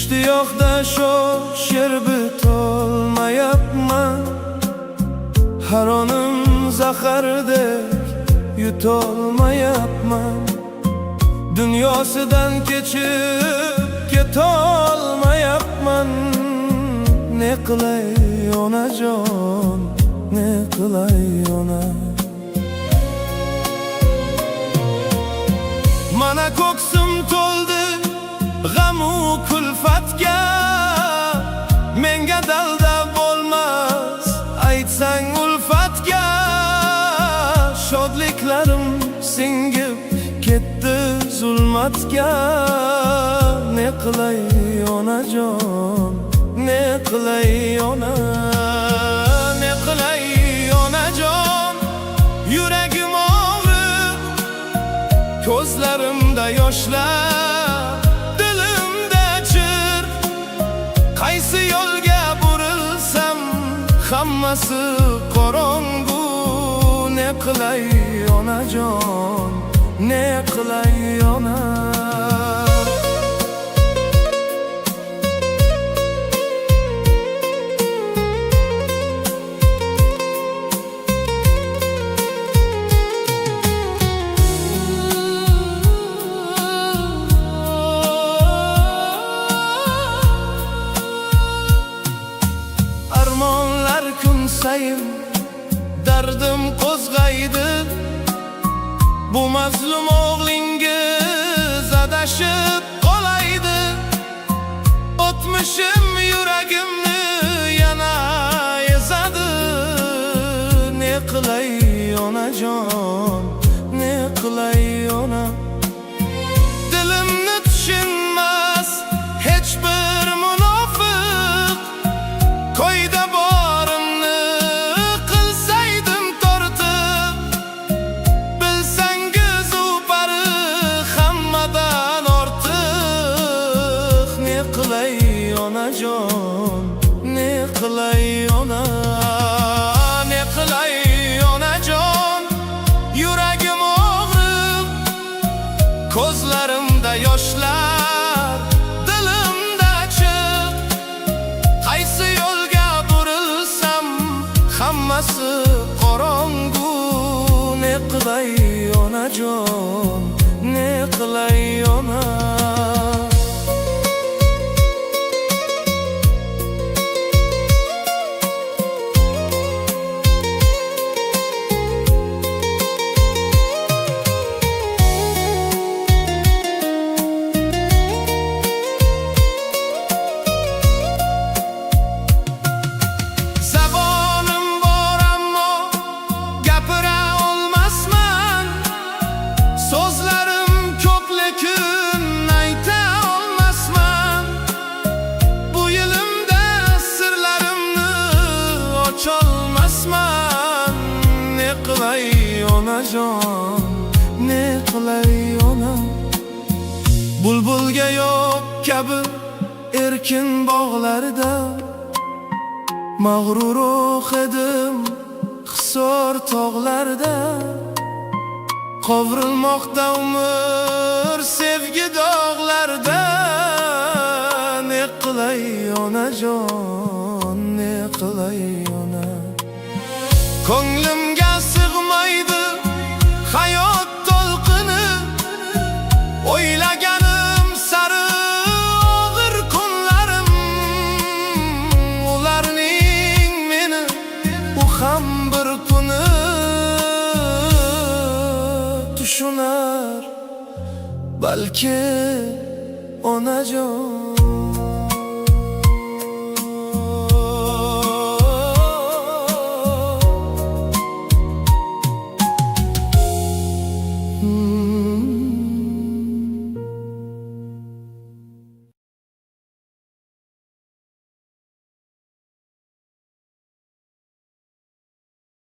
ishtiyoqda shu sherbet olmayapman. Har onim zahardek yutolmayapman. Dunyosidan kechib ketolmayapman. Ne qilay onajon, ne qilay ona. Mana ko'ksim to'ldi g'amu kulfatga. Menga dalda bo'lmas aytsang ulfatga. Shodliklarim singib ketdi zulmatga. Ne qilay onajon, ne qilay ona. Ne qilay onajon, yuragim og'rir, ko'zlarimda yoshlar, dilimda chir. Qaysi yo'lga burilsam hammasi qorong'u. Ne qilay onajon, ne qilay ona. Armonlar kun sayin dardim qo'zg'aydi. Bu mazlum o'g'lingiz adashib qolaydi. O'tmishim yuragimni yana ezadi. Ne qilay onajon, ne qilay ona. Dilimni tushunmas hech bir munofiq. Qo'yda borimni qilsaydim tortib. Bilsangiz u bari hammadan ortiq. Ne qilay onajon, ne qilay ona. Ne qilay onajon, yuragim og'rir, ko'zlarimda yoshlar, dilimda chir. Qaysi yo'lga burilsam hammasi qorong'u. Ne qilay onajon, ne qilay ona. So'zlarim ko'p lekin ayta olmasman. Bu yilimda sirlarimni ocholmasman. Ne qilay onajon, ne qilay ona. Bulbulga yo'q kabi erkin bog'larda mag'rur ruh edim hisor tog'larda. Qovrilmoqda umr sevgi dog'larda. Ne qilay onajon, ne qilay ona. Ko'nglimga sig'maydi hayot to'lqini. O'ylaganim sari og'ir kunlarim. Ularning meni u ham bir kuni tushunar balki onajon.